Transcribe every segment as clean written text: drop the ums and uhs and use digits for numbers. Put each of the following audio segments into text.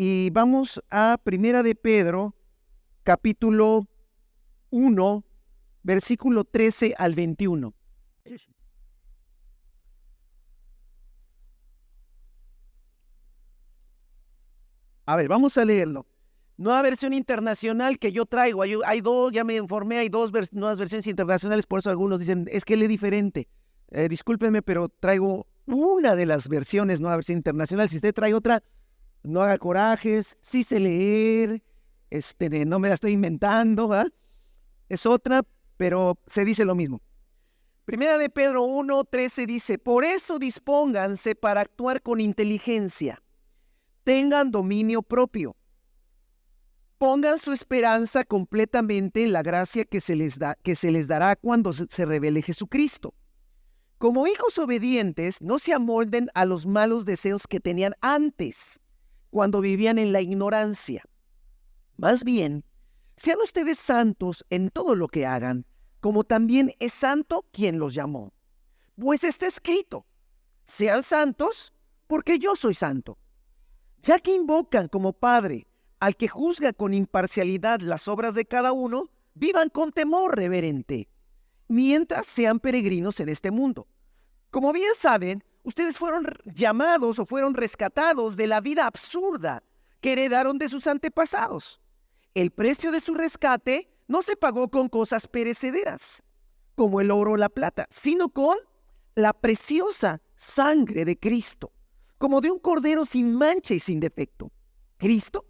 y vamos a Primera de Pedro, capítulo 1, versículo 13 al 21. A ver, vamos a leerlo. Nueva versión internacional que yo traigo. Hay dos, ya me informé, hay dos nuevas versiones internacionales, por eso algunos dicen, es que lee diferente. Discúlpenme, pero traigo una de las versiones, nueva versión internacional. Si usted trae otra, no haga corajes, sí sé leer, no me la estoy inventando, ¿verdad? Es otra, pero se dice lo mismo. Primera de Pedro 1:13 dice, por eso dispónganse para actuar con inteligencia, tengan dominio propio, pongan su esperanza completamente en la gracia que se les dará cuando se revele Jesucristo. Como hijos obedientes, no se amolden a los malos deseos que tenían antes, cuando vivían en la ignorancia. Más bien, sean ustedes santos en todo lo que hagan, como también es santo quien los llamó. Pues está escrito, sean santos porque yo soy santo. Ya que invocan como Padre al que juzga con imparcialidad las obras de cada uno, vivan con temor reverente, mientras sean peregrinos en este mundo. Como bien saben, ustedes fueron llamados o fueron rescatados de la vida absurda que heredaron de sus antepasados. El precio de su rescate no se pagó con cosas perecederas, como el oro o la plata, sino con la preciosa sangre de Cristo, como de un cordero sin mancha y sin defecto. Cristo,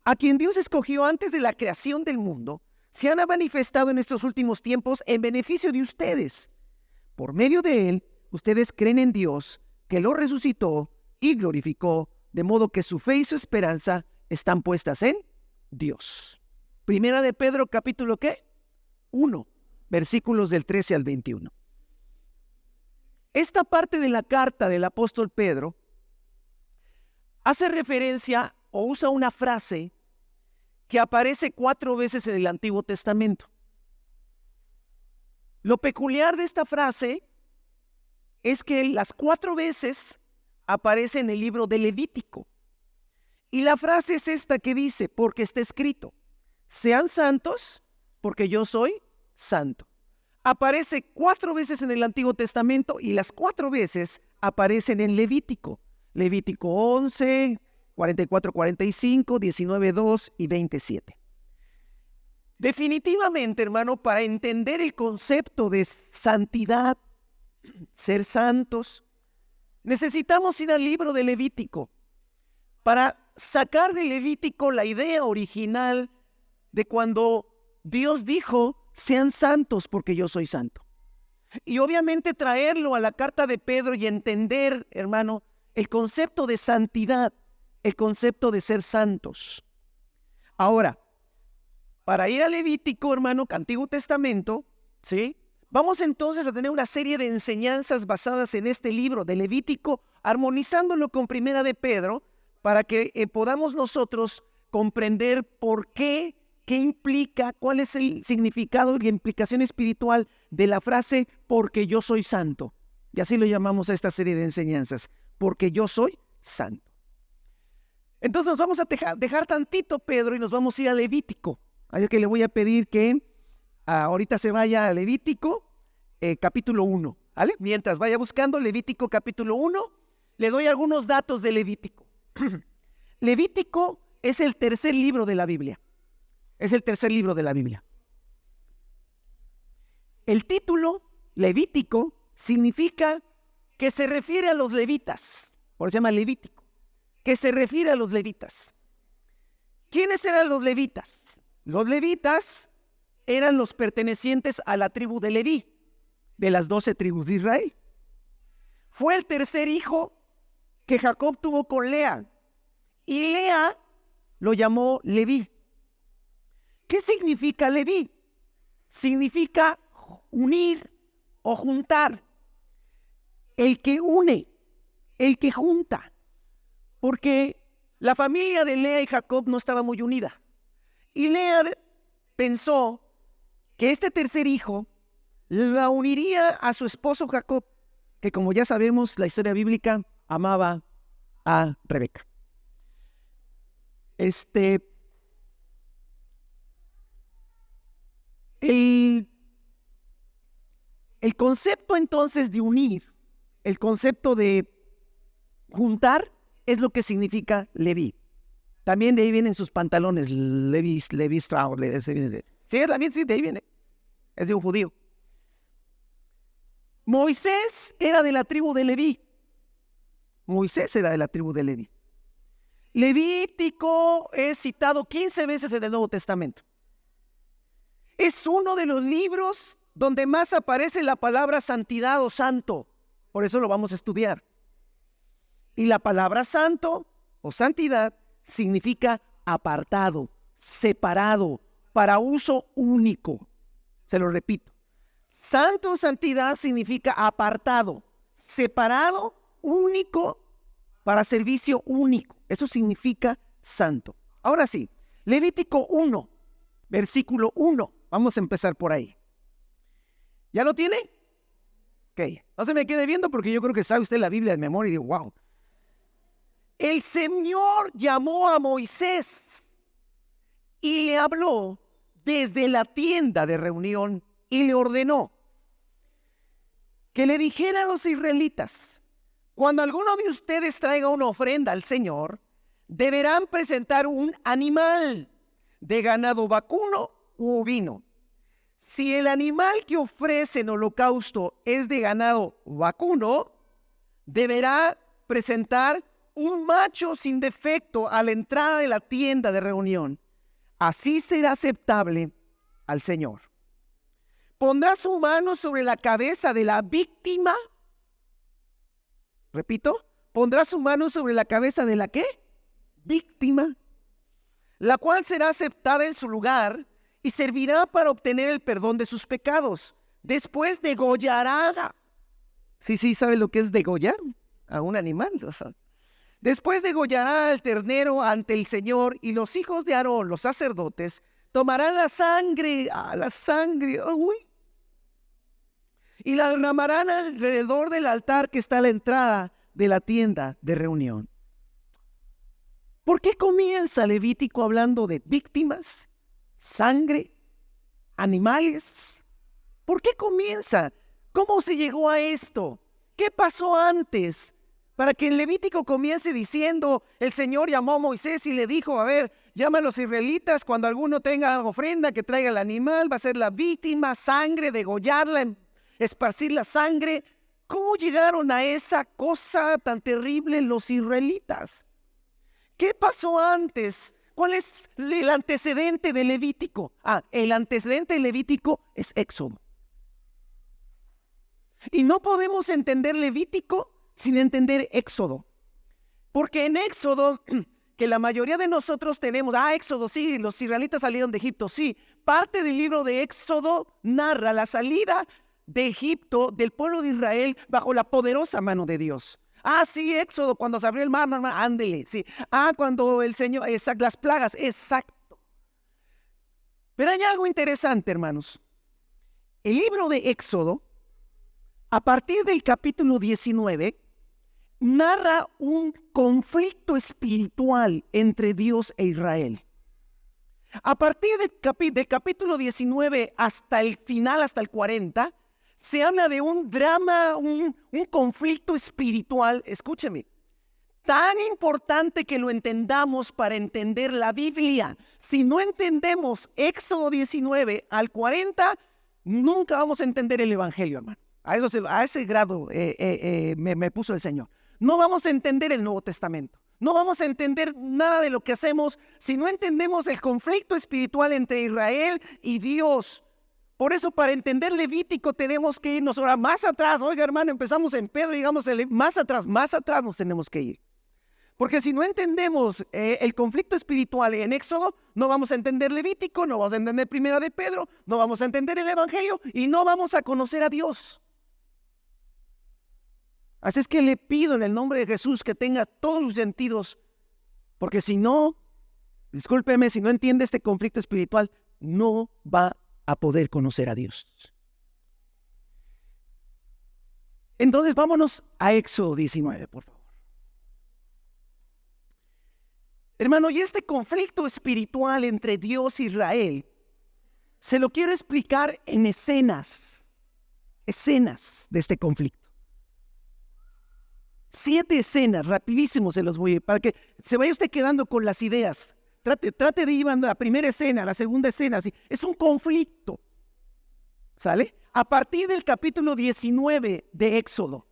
a quien Dios escogió antes de la creación del mundo, se ha manifestado en estos últimos tiempos en beneficio de ustedes. Por medio de él, ustedes creen en Dios, que lo resucitó y glorificó, de modo que su fe y su esperanza están puestas en Dios. Primera de Pedro, capítulo ¿qué? 1, versículos del 13 al 21. Esta parte de la carta del apóstol Pedro hace referencia o usa una frase que aparece 4 veces en el Antiguo Testamento. Lo peculiar de esta frase es que las 4 veces aparece en el libro de Levítico. Y la frase es esta que dice, porque está escrito, sean santos porque yo soy santo. Aparece 4 veces en el Antiguo Testamento y las 4 veces aparecen en Levítico. Levítico 11, 44, 45, 19, 2 y 27. Definitivamente, hermano, para entender el concepto de santidad, ser santos, necesitamos ir al libro de Levítico para sacar de Levítico la idea original de cuando Dios dijo, sean santos porque yo soy santo. Y obviamente traerlo a la carta de Pedro y entender, hermano, el concepto de santidad, el concepto de ser santos. Ahora, para ir a Levítico, hermano, Antiguo Testamento, ¿sí? Vamos entonces a tener una serie de enseñanzas basadas en este libro de Levítico, armonizándolo con Primera de Pedro, para que podamos nosotros comprender por qué implica, cuál es el significado y la implicación espiritual de la frase, porque yo soy santo. Y así lo llamamos a esta serie de enseñanzas, porque yo soy santo. Entonces nos vamos a dejar tantito Pedro y nos vamos a ir a Levítico. Así que le voy a pedir que ahorita se vaya a Levítico capítulo 1, ¿vale? Mientras vaya buscando Levítico capítulo 1, le doy algunos datos de Levítico. Levítico es el tercer libro de la Biblia. Es el tercer libro de la Biblia. El título Levítico significa que se refiere a los levitas, por eso se llama Levítico, que se refiere a los levitas. ¿Quiénes eran los levitas? Los levitas eran los pertenecientes a la tribu de Leví, de las 12 tribus de Israel. Fue el tercer hijo que Jacob tuvo con Lea, y Lea lo llamó Leví. ¿Qué significa Leví? Significa unir o juntar. El que une, el que junta. Porque la familia de Lea y Jacob no estaba muy unida. Y Lea pensó que este tercer hijo la uniría a su esposo Jacob, que como ya sabemos, la historia bíblica amaba a Rebeca. Este, el, el concepto entonces de unir, el concepto de juntar, es lo que significa Leví. También de ahí vienen sus pantalones, Levi Strauss. Sí, también sí, de ahí viene. Es de un judío. Moisés era de la tribu de Leví. Moisés era de la tribu de Leví. Levítico es citado 15 veces en el Nuevo Testamento. Es uno de los libros donde más aparece la palabra santidad o santo. Por eso lo vamos a estudiar. Y la palabra santo o santidad significa apartado, separado, para uso único. Se lo repito. Santo o santidad significa apartado, separado, único, para servicio único. Eso significa santo. Ahora sí, Levítico 1, versículo 1. Vamos a empezar por ahí. ¿Ya lo tiene? Ok. No se me quede viendo porque yo creo que sabe usted la Biblia de memoria y digo, wow. El Señor llamó a Moisés y le habló desde la tienda de reunión y le ordenó que le dijera a los israelitas: cuando alguno de ustedes traiga una ofrenda al Señor, deberán presentar un animal de ganado vacuno u ovino. Si el animal que ofrece en holocausto es de ganado vacuno, deberá presentar un macho sin defecto a la entrada de la tienda de reunión. Así será aceptable al Señor. Pondrá su mano sobre la cabeza de la víctima. Repito, pondrá su mano sobre la cabeza de la ¿qué? Víctima, la cual será aceptada en su lugar y servirá para obtener el perdón de sus pecados. Después degollará. Sí, ¿sabe lo que es degollar a un animal? Después degollará al ternero ante el Señor, y los hijos de Aarón, los sacerdotes, tomarán la sangre, y la derramarán alrededor del altar que está a la entrada de la tienda de reunión. ¿Por qué comienza Levítico hablando de víctimas, sangre, animales? ¿Por qué comienza? ¿Cómo se llegó a esto? ¿Qué pasó antes? Para que el Levítico comience diciendo: el Señor llamó a Moisés y le dijo, a ver, llama a los israelitas, cuando alguno tenga ofrenda, que traiga el animal, va a ser la víctima, sangre, degollarla, esparcir la sangre. ¿Cómo llegaron a esa cosa tan terrible los israelitas? ¿Qué pasó antes? ¿Cuál es el antecedente de Levítico? El antecedente de Levítico es Éxodo. Y no podemos entender Levítico sin entender Éxodo. Porque en Éxodo, que la mayoría de nosotros tenemos, Éxodo, sí, los israelitas salieron de Egipto, sí. Parte del libro de Éxodo narra la salida de Egipto del pueblo de Israel bajo la poderosa mano de Dios. Sí, Éxodo, cuando se abrió el mar, ándele, sí. Cuando el Señor, las plagas, exacto. Pero hay algo interesante, hermanos. El libro de Éxodo, a partir del capítulo 19, narra un conflicto espiritual entre Dios e Israel. A partir del capítulo 19 hasta el final, hasta el 40, se habla de un drama, un conflicto espiritual, escúcheme, tan importante que lo entendamos para entender la Biblia. Si no entendemos Éxodo 19 al 40, nunca vamos a entender el Evangelio, hermano. A ese grado me puso el Señor. No vamos a entender el Nuevo Testamento. No vamos a entender nada de lo que hacemos si no entendemos el conflicto espiritual entre Israel y Dios. Por eso, para entender Levítico tenemos que irnos ahora más atrás. Oiga, hermano, empezamos en Pedro y digamos más atrás nos tenemos que ir. Porque si no entendemos el conflicto espiritual en Éxodo, no vamos a entender Levítico, no vamos a entender Primera de Pedro, no vamos a entender el Evangelio y no vamos a conocer a Dios. Así es que le pido en el nombre de Jesús que tenga todos sus sentidos, porque si no, discúlpeme, si no entiende este conflicto espiritual, no va a poder conocer a Dios. Entonces vámonos a Éxodo 19, por favor. Hermano, y este conflicto espiritual entre Dios e Israel, se lo quiero explicar en escenas de este conflicto. 7 escenas, rapidísimo se los voy a, para que se vaya usted quedando con las ideas. Trate de ir a la primera escena, la segunda escena, así. Es un conflicto, ¿sale? A partir del capítulo 19 de Éxodo.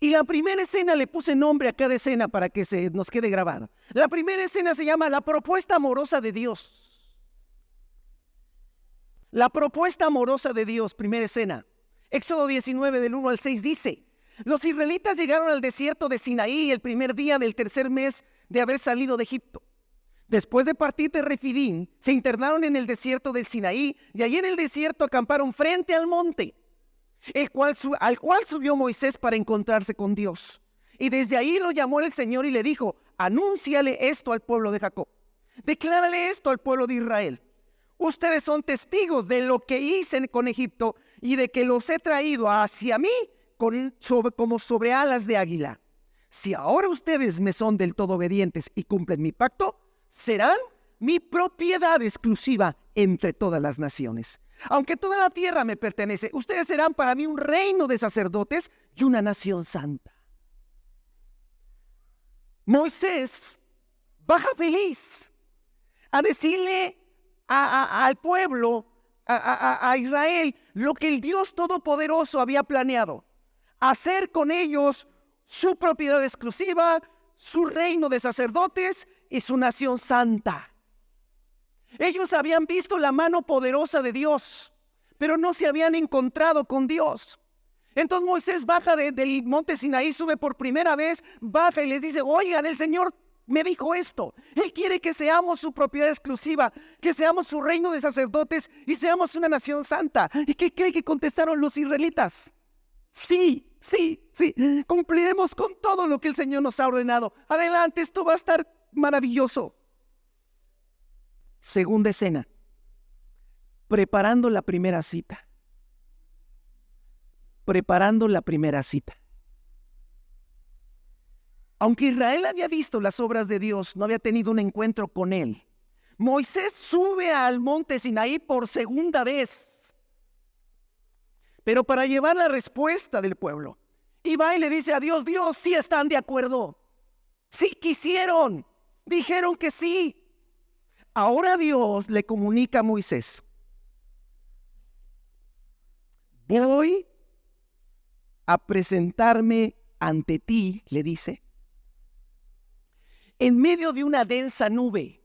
Y la primera escena le puse nombre a cada escena para que se nos quede grabado. La primera escena se llama la propuesta amorosa de Dios. La propuesta amorosa de Dios, primera escena. Éxodo 19 del 1 al 6 dice: los israelitas llegaron al desierto de Sinaí el primer día del tercer mes de haber salido de Egipto. Después de partir de Refidín, se internaron en el desierto del Sinaí y allí en el desierto acamparon frente al monte, al cual subió Moisés para encontrarse con Dios. Y desde ahí lo llamó el Señor y le dijo: anúnciale esto al pueblo de Jacob, declárale esto al pueblo de Israel. Ustedes son testigos de lo que hice con Egipto y de que los he traído hacia mí como sobre alas de águila. Si ahora ustedes me son del todo obedientes y cumplen mi pacto, serán mi propiedad exclusiva entre todas las naciones. Aunque toda la tierra me pertenece, ustedes serán para mí un reino de sacerdotes y una nación santa. Moisés baja feliz a decirle al pueblo, a Israel, lo que el Dios Todopoderoso había planeado: hacer con ellos su propiedad exclusiva, su reino de sacerdotes y su nación santa. Ellos habían visto la mano poderosa de Dios, pero no se habían encontrado con Dios. Entonces Moisés baja del monte Sinaí, sube por primera vez, baja y les dice: oigan, el Señor me dijo esto. Él quiere que seamos su propiedad exclusiva, que seamos su reino de sacerdotes y seamos una nación santa. ¿Y qué cree que contestaron los israelitas? Sí, cumpliremos con todo lo que el Señor nos ha ordenado. Adelante, esto va a estar maravilloso. Segunda escena, preparando la primera cita. Aunque Israel había visto las obras de Dios, no había tenido un encuentro con Él. Moisés sube al monte Sinaí por segunda vez, pero para llevar la respuesta del pueblo. Y va y le dice a Dios: Dios, sí están de acuerdo, sí quisieron, dijeron que sí. Ahora Dios le comunica a Moisés: voy a presentarme ante ti, le dice, en medio de una densa nube,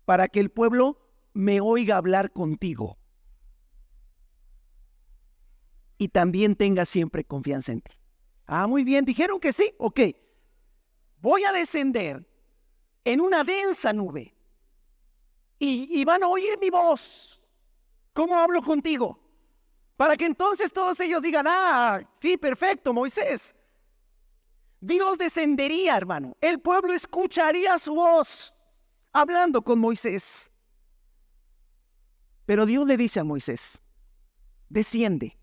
para que el pueblo me oiga hablar contigo y también tenga siempre confianza en ti. Muy bien, dijeron que sí, ok. Voy a descender en una densa nube y van a oír mi voz. ¿Cómo hablo contigo? Para que entonces todos ellos digan: sí, perfecto, Moisés. Dios descendería, hermano. El pueblo escucharía su voz hablando con Moisés. Pero Dios le dice a Moisés: desciende.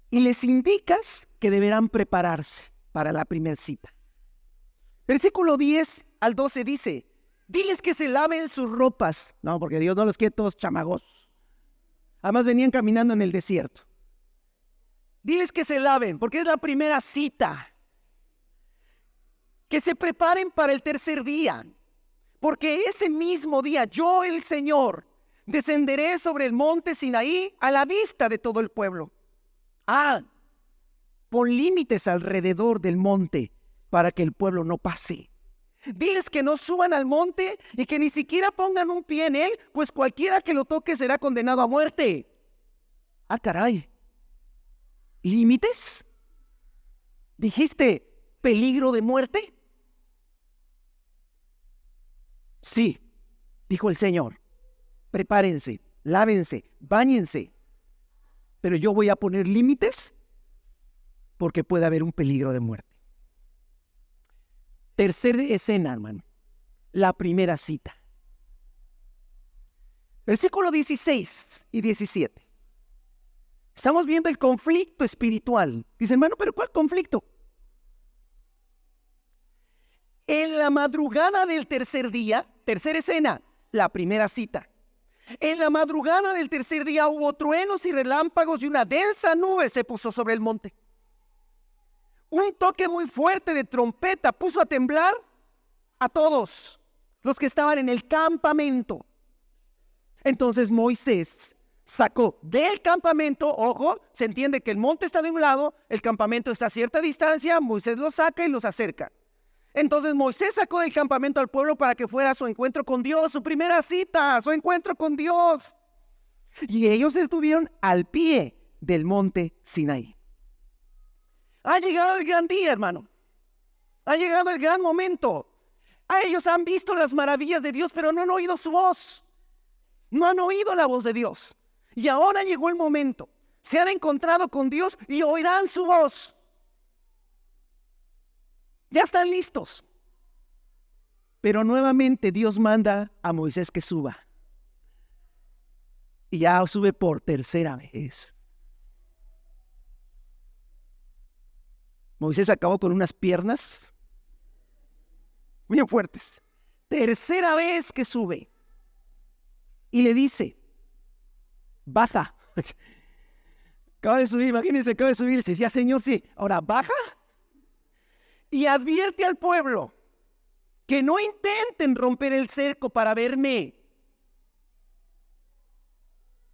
Y les indicas que deberán prepararse para la primera cita. Versículo 10 al 12 dice: diles que se laven sus ropas. No, porque Dios no los quiere todos chamagos. Además venían caminando en el desierto. Diles que se laven, porque es la primera cita. Que se preparen para el tercer día, porque ese mismo día yo, el Señor, descenderé sobre el monte Sinaí a la vista de todo el pueblo. Pon límites alrededor del monte para que el pueblo no pase. Diles que no suban al monte y que ni siquiera pongan un pie en él, pues cualquiera que lo toque será condenado a muerte. Caray. ¿Límites? ¿Dijiste peligro de muerte? Sí, dijo el Señor. Prepárense, lávense, báñense. Pero yo voy a poner límites porque puede haber un peligro de muerte. Tercera escena, hermano. La primera cita. Versículo 16 y 17. Estamos viendo el conflicto espiritual. Dice, hermano, ¿pero cuál conflicto? En la madrugada del tercer día, tercera escena, la primera cita. En la madrugada del tercer día hubo truenos y relámpagos y una densa nube se puso sobre el monte. Un toque muy fuerte de trompeta puso a temblar a todos los que estaban en el campamento. Entonces Moisés sacó del campamento, ojo, se entiende que el monte está de un lado, el campamento está a cierta distancia, Moisés los saca y los acerca. Entonces Moisés sacó del campamento al pueblo para que fuera a su encuentro con Dios, su primera cita, su encuentro con Dios. Y ellos se detuvieron al pie del monte Sinaí. Ha llegado el gran día, hermano. Ha llegado el gran momento. A ellos han visto las maravillas de Dios, pero no han oído su voz. No han oído la voz de Dios. Y ahora llegó el momento. Se han encontrado con Dios y oirán su voz. Ya están listos. Pero nuevamente Dios manda a Moisés que suba. Y ya sube por tercera vez. Moisés acabó con unas piernas bien fuertes. Tercera vez que sube. Y le dice, baja. Acaba de subir, imagínense, acaba de subir. Y dice, ya Señor, sí. Ahora baja. Y advierte al pueblo que no intenten romper el cerco para verme.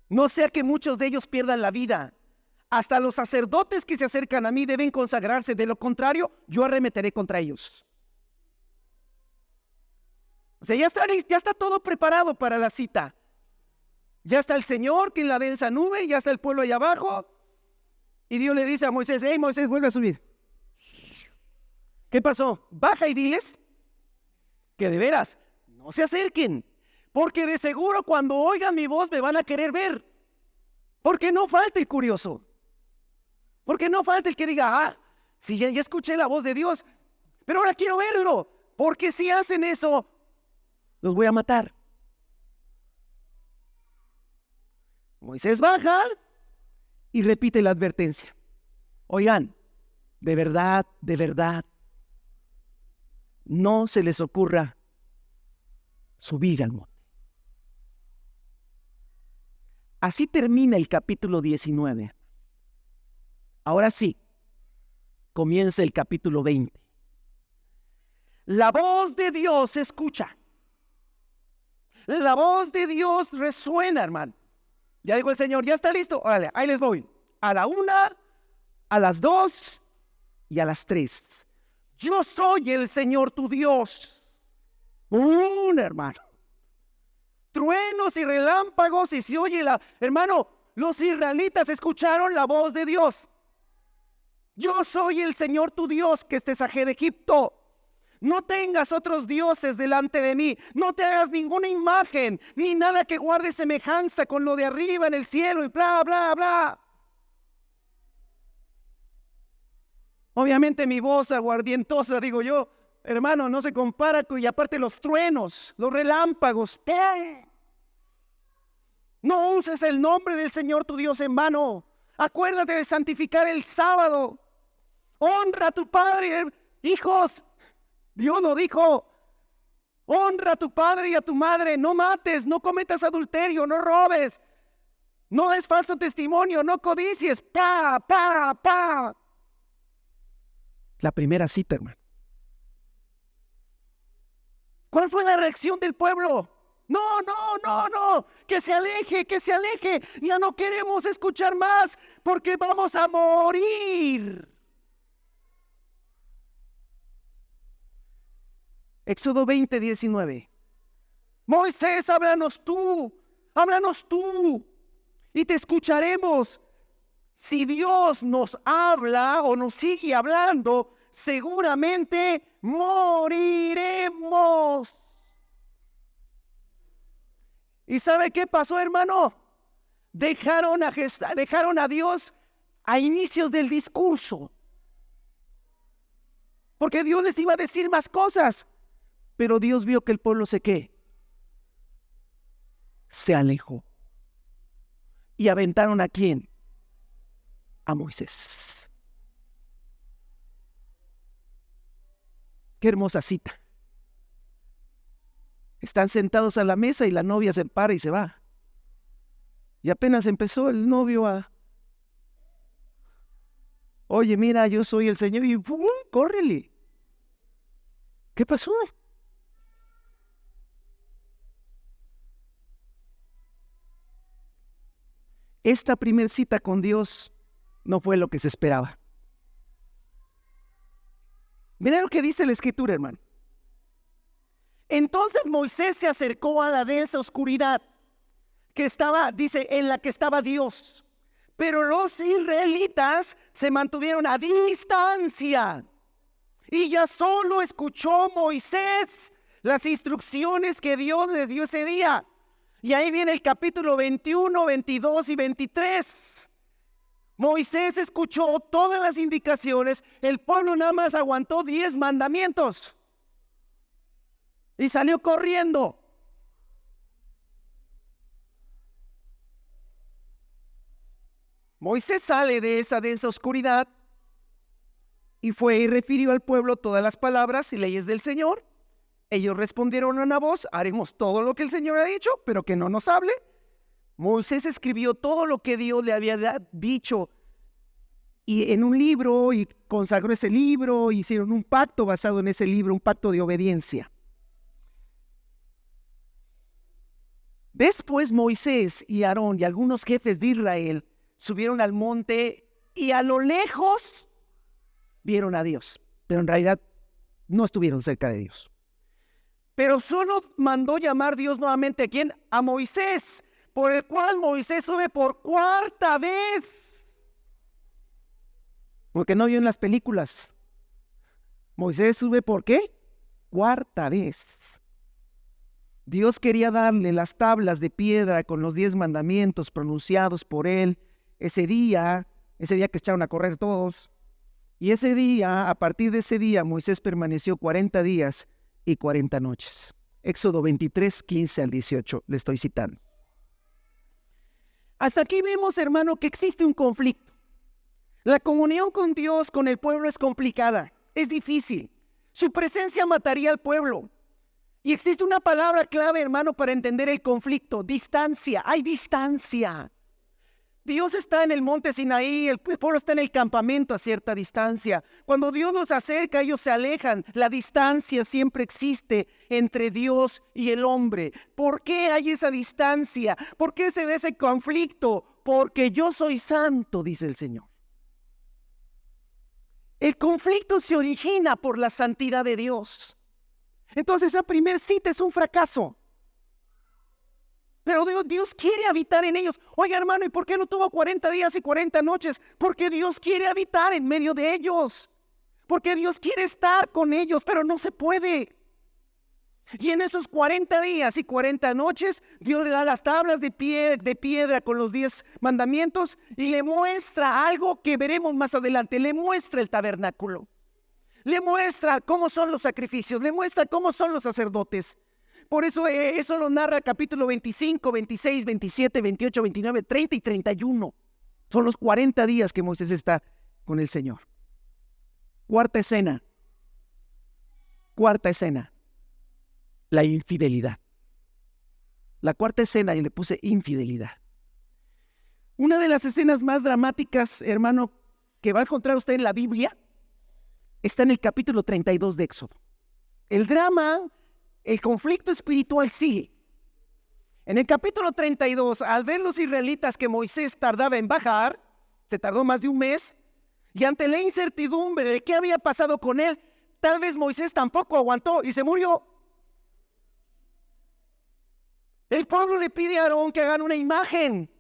No sea que muchos de ellos pierdan la vida. Hasta los sacerdotes que se acercan a mí deben consagrarse. De lo contrario, yo arremeteré contra ellos. O sea, ya está todo preparado para la cita. Ya está el Señor que en la densa nube, ya está el pueblo allá abajo. Y Dios le dice a Moisés, hey Moisés, vuelve a subir. ¿Qué pasó? Baja y diles que de veras no se acerquen, porque de seguro cuando oigan mi voz me van a querer ver. Porque no falta el curioso. Porque no falta el que diga, sí, ya escuché la voz de Dios, pero ahora quiero verlo. Porque si hacen eso, los voy a matar. Moisés baja y repite la advertencia. Oigan, de verdad, no se les ocurra subir al monte. Así termina el capítulo 19. Ahora sí, comienza el capítulo 20. La voz de Dios se escucha. La voz de Dios resuena, hermano. Ya dijo el Señor, ¿ya está listo? Órale, ahí les voy. A la 1, a las 2 y a las 3. Yo soy el Señor tu Dios. Hermano. Truenos y relámpagos y se oye Hermano, los israelitas escucharon la voz de Dios. Yo soy el Señor tu Dios que te saqué de Egipto. No tengas otros dioses delante de mí. No te hagas ninguna imagen, ni nada que guarde semejanza con lo de arriba en el cielo y bla, bla, bla. Obviamente mi voz aguardientosa, digo yo, hermano, no se compara con, y aparte los truenos, los relámpagos. No uses el nombre del Señor tu Dios en vano. Acuérdate de santificar el sábado. Honra a tu padre, hijos. Dios lo dijo. Honra a tu padre y a tu madre. No mates, no cometas adulterio, no robes. No des falso testimonio, no codicies. Pa. La primera cita, hermano. ¿Cuál fue la reacción del pueblo? No. Que se aleje. Ya no queremos escuchar más porque vamos a morir. Éxodo 20:19. Moisés, háblanos tú y te escucharemos. Si Dios nos habla o nos sigue hablando, seguramente moriremos. ¿Y sabe qué pasó, hermano? Dejaron a Dios a inicios del discurso. Porque Dios les iba a decir más cosas. Pero Dios vio que el pueblo se alejó. ¿Y aventaron a quién? A Moisés. Qué hermosa cita. Están sentados a la mesa y la novia se para y se va. Y apenas empezó el novio oye, mira, yo soy el Señor, y ¡pum! ¡Córrele! ¿Qué pasó? Esta primer cita con Dios no fue lo que se esperaba. Mira lo que dice la Escritura, hermano. Entonces Moisés se acercó a la densa oscuridad que estaba, dice, en la que estaba Dios. Pero los israelitas se mantuvieron a distancia. Y ya solo escuchó Moisés las instrucciones que Dios les dio ese día. Y ahí viene el capítulo 21, 22 y 23. Moisés escuchó todas las indicaciones. El pueblo nada más aguantó 10 mandamientos. Y salió corriendo. Moisés sale de esa densa oscuridad y fue y refirió al pueblo todas las palabras y leyes del Señor. Ellos respondieron a una voz: haremos todo lo que el Señor ha dicho, pero que no nos hable. Moisés escribió todo lo que Dios le había dicho y en un libro, y consagró ese libro, hicieron un pacto basado en ese libro, un pacto de obediencia. Después Moisés y Aarón y algunos jefes de Israel subieron al monte y a lo lejos vieron a Dios, pero en realidad no estuvieron cerca de Dios. Pero solo mandó llamar Dios nuevamente, ¿a quién? A Moisés, por el cual Moisés sube por cuarta vez. Porque no vio en las películas. Moisés sube ¿por qué? Cuarta vez. Dios quería darle las tablas de piedra con los 10 mandamientos pronunciados por él ese día que echaron a correr todos. Y ese día, a partir de ese día, Moisés permaneció 40 días y 40 noches. Éxodo 23, 15 al 18, le estoy citando. Hasta aquí vemos, hermano, que existe un conflicto. La comunión con Dios, con el pueblo, es complicada, es difícil. Su presencia mataría al pueblo. Y existe una palabra clave, hermano, para entender el conflicto: distancia. Hay distancia. Dios está en el monte Sinaí, el pueblo está en el campamento a cierta distancia. Cuando Dios los acerca, ellos se alejan. La distancia siempre existe entre Dios y el hombre. ¿Por qué hay esa distancia? ¿Por qué se da ese conflicto? Porque yo soy santo, dice el Señor. El conflicto se origina por la santidad de Dios. Entonces esa primer cita es un fracaso. Pero Dios quiere habitar en ellos. Oiga, hermano, ¿y por qué no tuvo 40 días y 40 noches? Porque Dios quiere habitar en medio de ellos. Porque Dios quiere estar con ellos, pero no se puede. Y en esos 40 días y 40 noches, Dios le da las tablas de piedra con los 10 mandamientos y le muestra algo que veremos más adelante. Le muestra el tabernáculo. Le muestra cómo son los sacrificios. Le muestra cómo son los sacerdotes. Por eso eso lo narra el capítulo 25, 26, 27, 28, 29, 30 y 31. Son los 40 días que Moisés está con el Señor. Cuarta escena. La infidelidad. La cuarta escena, y le puse infidelidad. Una de las escenas más dramáticas, hermano, que va a encontrar usted en la Biblia, está en el capítulo 32 de Éxodo. El drama, el conflicto espiritual sigue. En el capítulo 32, al ver los israelitas que Moisés tardaba en bajar, se tardó más de un mes, y ante la incertidumbre de qué había pasado con él, tal vez Moisés tampoco aguantó y se murió. El pueblo le pide a Aarón que hagan una imagen.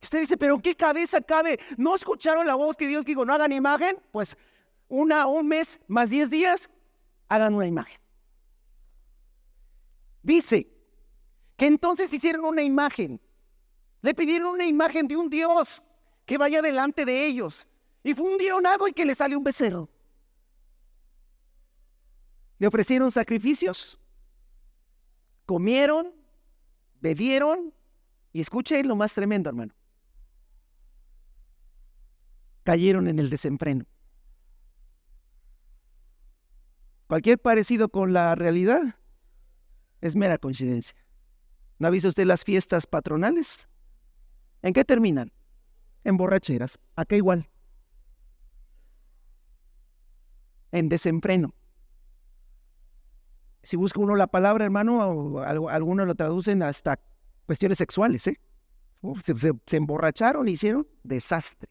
Usted dice, pero ¿en qué cabeza cabe? ¿No escucharon la voz que Dios dijo, no hagan imagen? Pues un mes más 10 días, hagan una imagen. Dice que entonces hicieron una imagen. Le pidieron una imagen de un Dios que vaya delante de ellos. Y fundieron algo y que le salió un becerro. Le ofrecieron sacrificios. Comieron, bebieron. Y escuchen lo más tremendo, hermano. Cayeron en el desenfreno. Cualquier parecido con la realidad Es mera coincidencia. ¿No ha visto usted las fiestas patronales? ¿En qué terminan? En borracheras. Acá igual. En desenfreno. Si busca uno la palabra, hermano, algunos lo traducen hasta cuestiones sexuales, ¿eh? Se emborracharon y hicieron desastre.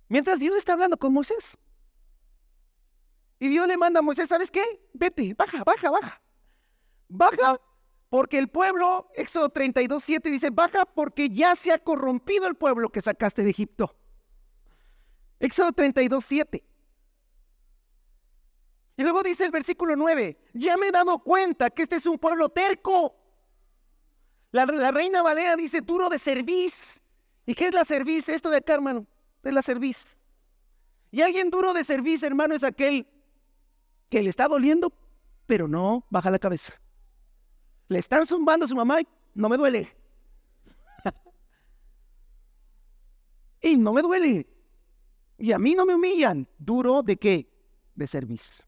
Mientras Dios está hablando con Moisés. Y Dios le manda a Moisés, ¿sabes qué? Vete, baja. Baja porque el pueblo, Éxodo 32:7 dice, baja porque ya se ha corrompido el pueblo que sacaste de Egipto. Éxodo 32:7. Y luego dice el versículo 9, ya me he dado cuenta que este es un pueblo terco. La Reina Valera dice duro de cerviz. ¿Y qué es la cerviz? Esto de acá, hermano, es la cerviz. Y alguien duro de cerviz, hermano, es aquel que le está doliendo, pero no baja la cabeza. Le están zumbando a su mamá y no me duele. Y no me duele. Y a mí no me humillan. ¿Duro de qué? De cerviz.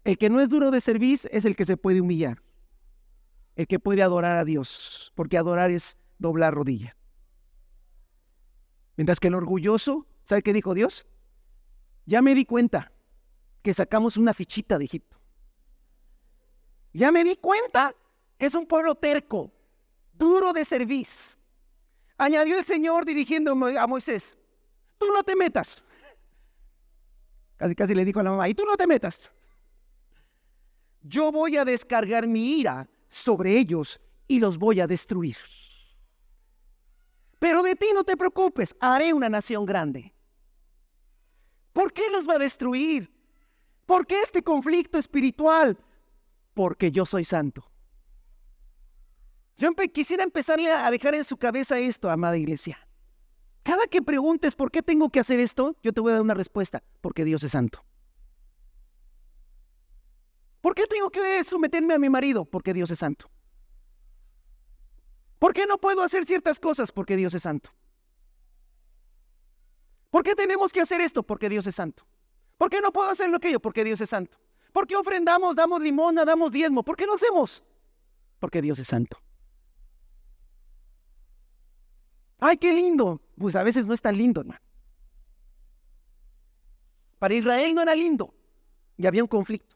El que no es duro de cerviz es el que se puede humillar. El que puede adorar a Dios, porque adorar es doblar rodilla. Mientras que el orgulloso, ¿sabe qué dijo Dios? Ya me di cuenta que sacamos una fichita de Egipto. Ya me di cuenta que es un pueblo terco, duro de cerviz. Añadió el Señor dirigiendo a Moisés, tú no te metas. Casi le dijo a la mamá, y tú no te metas. Yo voy a descargar mi ira sobre ellos y los voy a destruir. Pero de ti no te preocupes, haré una nación grande. ¿Por qué los va a destruir? ¿Por qué este conflicto espiritual? Porque yo soy santo. Yo quisiera empezarle a dejar en su cabeza esto, amada iglesia. Cada que preguntes por qué tengo que hacer esto, yo te voy a dar una respuesta, porque Dios es santo. ¿Por qué tengo que someterme a mi marido? Porque Dios es santo. ¿Por qué no puedo hacer ciertas cosas? Porque Dios es santo. ¿Por qué tenemos que hacer esto? Porque Dios es santo. ¿Por qué no puedo hacer aquello? Porque Dios es santo. ¿Por qué ofrendamos, damos limosna, damos diezmo? ¿Por qué lo hacemos? Porque Dios es santo. ¡Ay, qué lindo! Pues a veces no es tan lindo, hermano. Para Israel no era lindo y había un conflicto.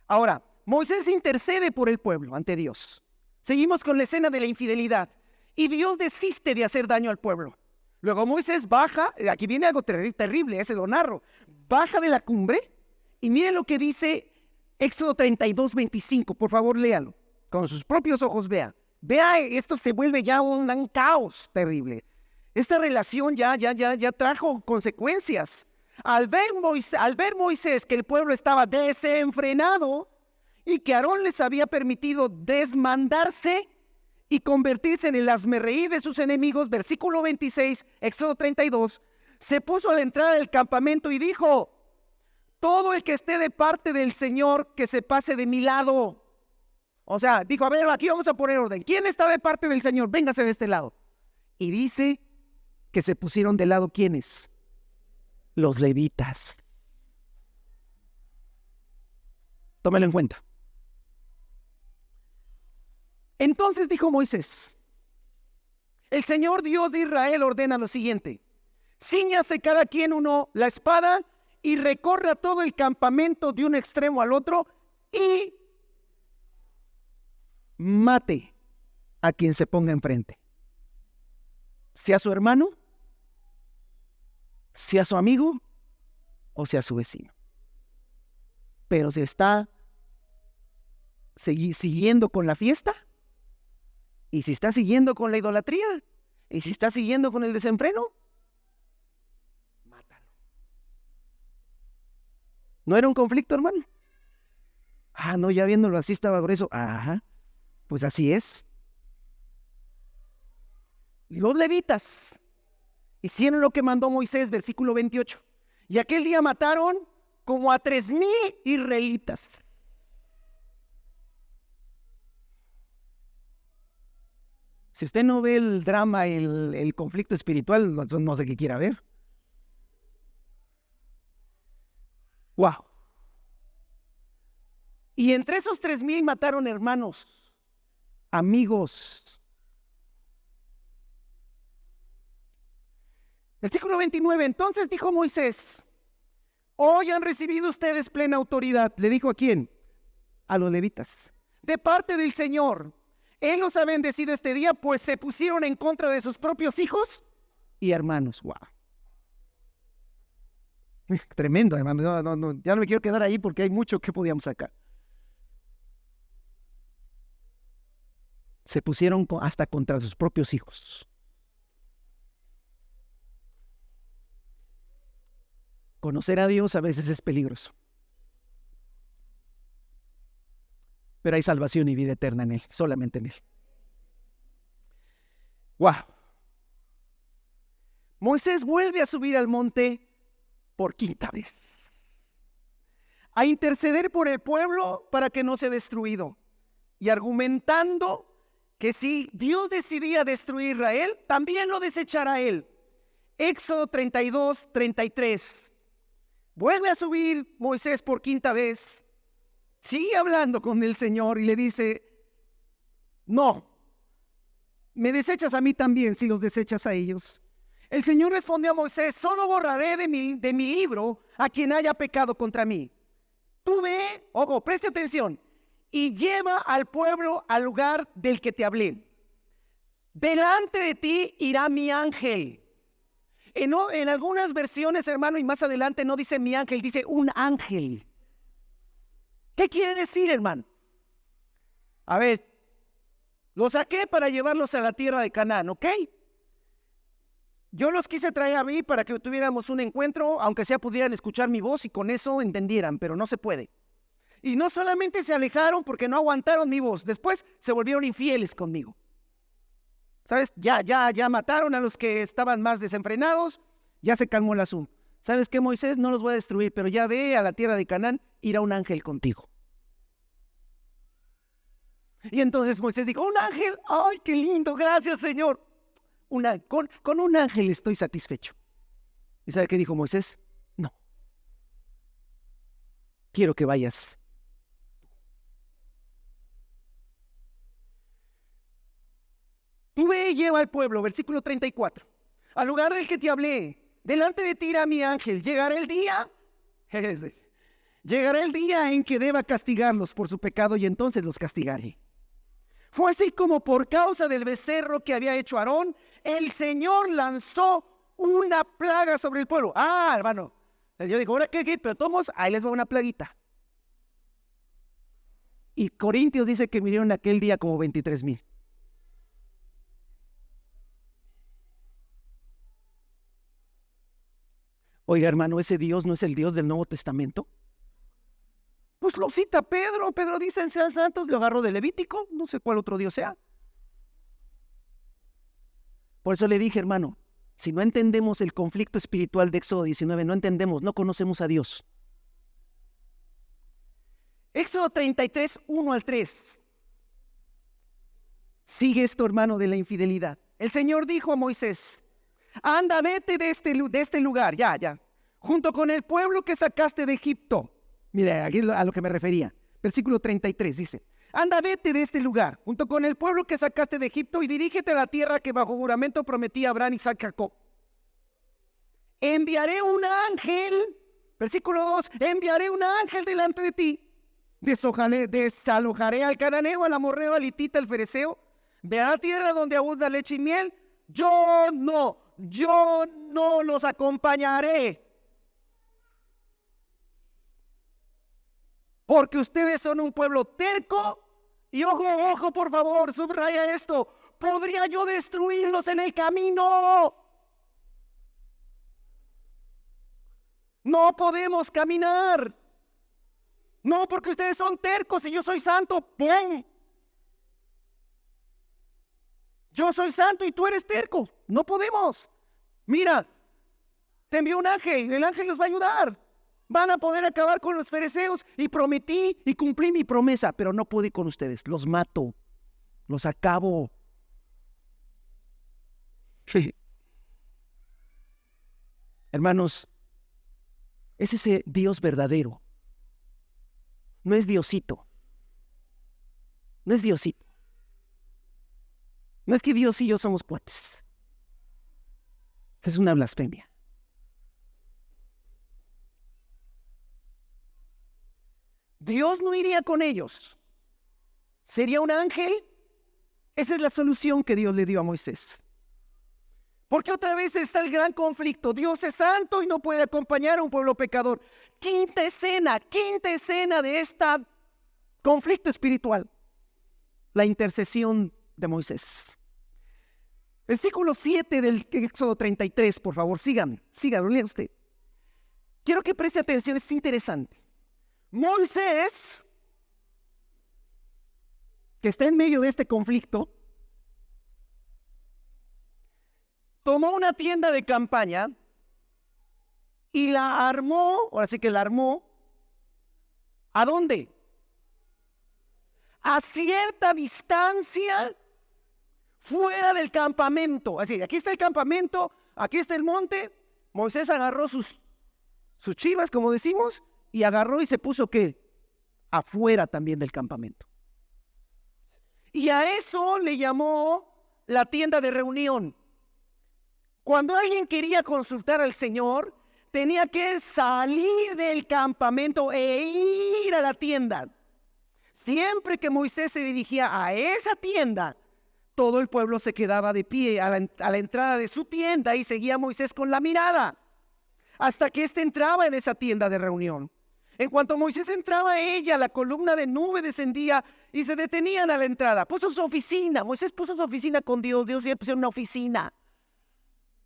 Ahora, Moisés intercede por el pueblo ante Dios. Seguimos con la escena de la infidelidad y Dios desiste de hacer daño al pueblo. Luego Moisés baja, aquí viene algo terrible, ese lo narro, baja de la cumbre y miren lo que dice Éxodo 32:25, por favor léalo, con sus propios ojos vea, esto se vuelve ya un caos terrible. Esta relación ya trajo consecuencias. Al ver Moisés que el pueblo estaba desenfrenado y que Aarón les había permitido desmandarse y convertirse en el hazmerreír de sus enemigos, versículo 26, Éxodo 32, se puso a la entrada del campamento y dijo, todo el que esté de parte del Señor, que se pase de mi lado. O sea, dijo, a ver, aquí vamos a poner orden. ¿Quién está de parte del Señor? Véngase de este lado. Y dice que se pusieron de lado, ¿quiénes? Los levitas. Tómelo en cuenta. Entonces dijo Moisés, el Señor Dios de Israel ordena lo siguiente, cíñase cada quien uno la espada y recorra todo el campamento de un extremo al otro y mate a quien se ponga enfrente, sea su hermano, sea su amigo o sea su vecino. Pero si está siguiendo con la fiesta, y si está siguiendo con la idolatría, y si está siguiendo con el desenfreno, mátalo. ¿No era un conflicto, hermano? Ah, no, ya viéndolo así estaba grueso. Ajá, pues así es. Los levitas hicieron lo que mandó Moisés, versículo 28. Y aquel día mataron como a 3,000 israelitas. Si usted no ve el drama, el conflicto espiritual, no sé qué quiera ver. ¡Wow! Y entre esos 3,000 mataron hermanos, amigos. Versículo 29. Entonces dijo Moisés: hoy han recibido ustedes plena autoridad. ¿Le dijo a quién? A los levitas. De parte del Señor. Él los ha bendecido este día, pues se pusieron en contra de sus propios hijos y hermanos. Wow. Tremendo, hermano. Ya no me quiero quedar ahí porque hay mucho que podíamos sacar. Se pusieron hasta contra sus propios hijos. Conocer a Dios a veces es peligroso. Pero hay salvación y vida eterna en Él, solamente en Él. ¡Wow! Moisés vuelve a subir al monte por 5ª vez, a interceder por el pueblo para que no sea destruido, y argumentando que si Dios decidía destruir a Israel, también lo desechará Él. Éxodo 32, 33. Vuelve a subir Moisés por 5ª vez, sigue hablando con el Señor y le dice: no, me desechas a mí también si los desechas a ellos. El Señor respondió a Moisés: solo borraré de mi libro a quien haya pecado contra mí. Tú ve, ojo, preste atención, y lleva al pueblo al lugar del que te hablé. Delante de ti irá mi ángel. En algunas versiones, hermano, y más adelante no dice mi ángel, dice un ángel. ¿Qué quiere decir, hermano? A ver, los saqué para llevarlos a la tierra de Canaán, ¿ok? Yo los quise traer a mí para que tuviéramos un encuentro, aunque sea pudieran escuchar mi voz y con eso entendieran, pero no se puede. Y no solamente se alejaron porque no aguantaron mi voz, después se volvieron infieles conmigo. ¿Sabes? Ya mataron a los que estaban más desenfrenados, ya se calmó el asunto. ¿Sabes qué, Moisés? No los voy a destruir, pero ya ve a la tierra de Canaán, irá un ángel contigo. Y entonces Moisés dijo: un ángel, ¡ay, qué lindo! Gracias, Señor. Con un ángel estoy satisfecho. ¿Y sabe qué dijo Moisés? No. Quiero que vayas. Tú ve y lleva al pueblo, versículo 34. Al lugar del que te hablé, delante de ti irá mi ángel. Llegará el día en que deba castigarlos por su pecado, y entonces los castigaré. Fue así como por causa del becerro que había hecho Aarón, el Señor lanzó una plaga sobre el pueblo. Ah, hermano, yo digo, ¿ahora qué? Pero tomos, ahí les va una plaguita. Y Corintios dice que murieron aquel día como 23,000. Oiga, hermano, ¿ese Dios no es el Dios del Nuevo Testamento? Pues lo cita Pedro. Pedro dice: sean santos, lo agarró de Levítico, no sé cuál otro Dios sea. Por eso le dije, hermano, si no entendemos el conflicto espiritual de Éxodo 19, no conocemos a Dios. Éxodo 33, 1 al 3. Sigue esto, hermano, de la infidelidad. El Señor dijo a Moisés: anda, vete de este lugar, ya, junto con el pueblo que sacaste de Egipto. Mira, aquí a lo que me refería. Versículo 33 dice: anda, vete de este lugar, junto con el pueblo que sacaste de Egipto, y dirígete a la tierra que bajo juramento prometí a Abraham, Isaac y Jacob. Enviaré un ángel, versículo 2, enviaré un ángel delante de ti. Desalojaré al cananeo, al amorreo, al hitita, al fereceo. Ve a la tierra donde abunda leche y miel. Yo no los acompañaré, porque ustedes son un pueblo terco. Y ojo, por favor, subraya esto: podría yo destruirlos en el camino. No podemos caminar. No, porque ustedes son tercos y yo soy santo. ¡Pum! Yo soy santo y tú eres terco. No podemos. Mira, te envió un ángel. El ángel los va a ayudar. Van a poder acabar con los fereceos. Y prometí y cumplí mi promesa, pero no pude con ustedes. Los mato. Los acabo. Sí. Hermanos, es ese Dios verdadero. No es Diosito. No es Diosito. No es que Dios y yo somos cuates. Es una blasfemia. Dios no iría con ellos. ¿Sería un ángel? Esa es la solución que Dios le dio a Moisés. Porque otra vez está el gran conflicto. Dios es santo y no puede acompañar a un pueblo pecador. Quinta escena de este conflicto espiritual. La intercesión de Moisés. Versículo 7 del Éxodo 33, por favor, síganlo, lea usted. Quiero que preste atención, es interesante. Moisés, que está en medio de este conflicto, tomó una tienda de campaña y la armó, ahora sí que la armó, ¿a dónde? A cierta distancia fuera del campamento. Así, aquí está el campamento, aquí está el monte. Moisés agarró sus chivas, como decimos, y agarró y se puso, ¿qué? Afuera también del campamento. Y a eso le llamó la tienda de reunión. Cuando alguien quería consultar al Señor, tenía que salir del campamento e ir a la tienda. Siempre que Moisés se dirigía a esa tienda, todo el pueblo se quedaba de pie a la entrada de su tienda y seguía a Moisés con la mirada, hasta que éste entraba en esa tienda de reunión. En cuanto Moisés entraba a ella, la columna de nube descendía y se detenían a la entrada. Puso su oficina, Moisés puso su oficina con Dios, Dios ya puso una oficina.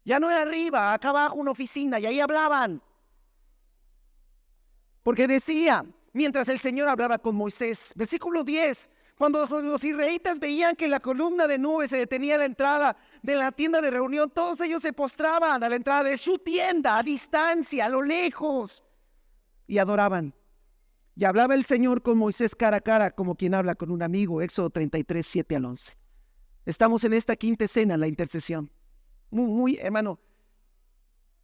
Ya no era arriba, acá abajo una oficina, y ahí hablaban. Porque decía, mientras el Señor hablaba con Moisés, versículo 10, cuando los israelitas veían que la columna de nube se detenía a la entrada de la tienda de reunión, todos ellos se postraban a la entrada de su tienda, a distancia, a lo lejos, y adoraban. Y hablaba el Señor con Moisés cara a cara, como quien habla con un amigo. Éxodo 33, 7 al 11. Estamos en esta quinta escena, la intercesión. Muy, hermano.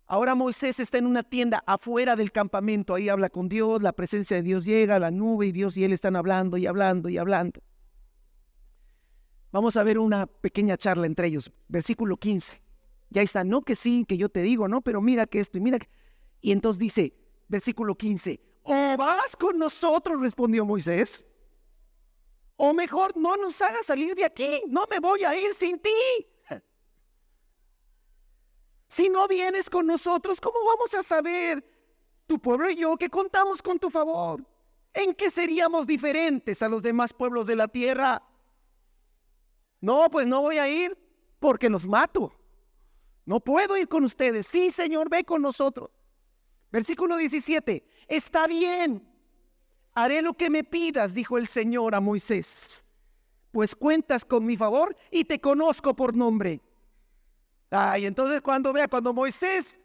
Ahora Moisés está en una tienda afuera del campamento, ahí habla con Dios, la presencia de Dios llega, la nube y Dios y él están hablando y hablando y hablando. Vamos a ver una pequeña charla entre ellos, versículo 15. Ya está, no que sí, que yo te digo, no, pero mira que esto y mira que... Y entonces dice, versículo 15, ¿o vas con nosotros?, respondió Moisés. O mejor, no nos hagas salir de aquí, no me voy a ir sin ti. Si no vienes con nosotros, ¿cómo vamos a saber, tu pueblo y yo, que contamos con tu favor? ¿En qué seríamos diferentes a los demás pueblos de la tierra? No, pues no voy a ir porque los mato. No puedo ir con ustedes. Sí, Señor, ve con nosotros. Versículo 17. Está bien, haré lo que me pidas, dijo el Señor a Moisés, pues cuentas con mi favor y te conozco por nombre. Y entonces cuando Moisés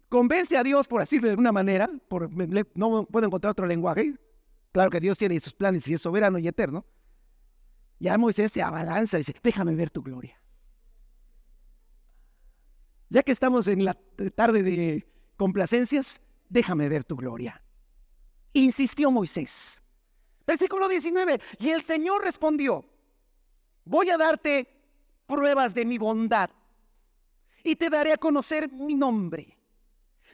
convence a Dios, por así de alguna manera, no puedo encontrar otro lenguaje, claro que Dios tiene sus planes y es soberano y eterno, ya Moisés se abalanza y dice, déjame ver tu gloria. Ya que estamos en la tarde de complacencias, déjame ver tu gloria. Insistió Moisés. Versículo 19, y el Señor respondió, voy a darte pruebas de mi bondad y te daré a conocer mi nombre.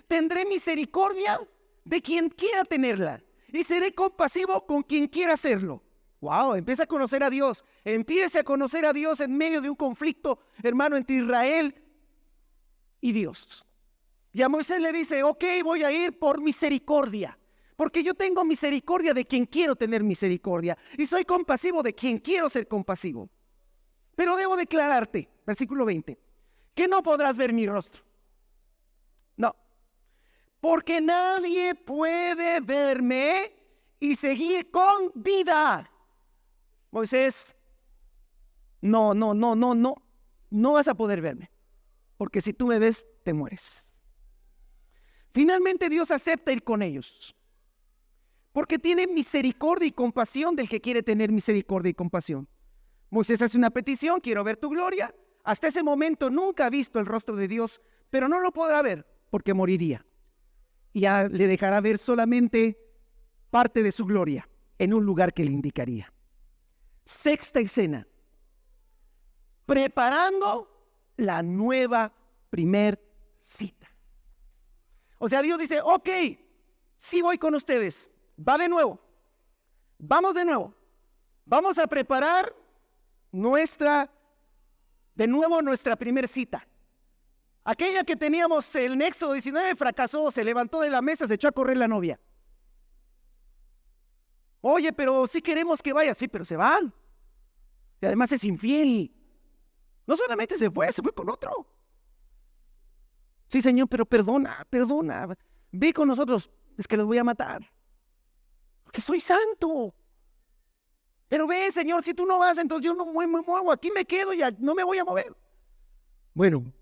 Tendré misericordia de quien quiera tenerla y seré compasivo con quien quiera hacerlo. Wow, empieza a conocer a Dios. Empiece a conocer a Dios en medio de un conflicto, hermano, entre Israel y Dios. Y a Moisés le dice, ok, voy a ir por misericordia, porque yo tengo misericordia de quien quiero tener misericordia y soy compasivo de quien quiero ser compasivo. Pero debo declararte, versículo 20, que no podrás ver mi rostro. No, porque nadie puede verme y seguir con vida. Moisés, no vas a poder verme, porque si tú me ves, te mueres. Finalmente Dios acepta ir con ellos, porque tiene misericordia y compasión del que quiere tener misericordia y compasión. Moisés hace una petición, quiero ver tu gloria. Hasta ese momento nunca ha visto el rostro de Dios, pero no lo podrá ver porque moriría. Y ya le dejará ver solamente parte de su gloria en un lugar que le indicaría. Sexta escena. Preparando la nueva primer cita. O sea, Dios dice, ok, sí voy con ustedes. Va de nuevo. Vamos de nuevo. Vamos a preparar nuestra primer cita. Aquella que teníamos en Éxodo 19 fracasó, se levantó de la mesa, se echó a correr la novia. Oye, pero sí queremos que vayas. Sí, pero se van. Y además es infiel. No solamente se fue con otro. Sí, Señor, pero perdona. Ve con nosotros, es que los voy a matar. Porque soy santo. Pero ve, Señor, si tú no vas, entonces yo no me muevo. Aquí me quedo y no me voy a mover. Bueno,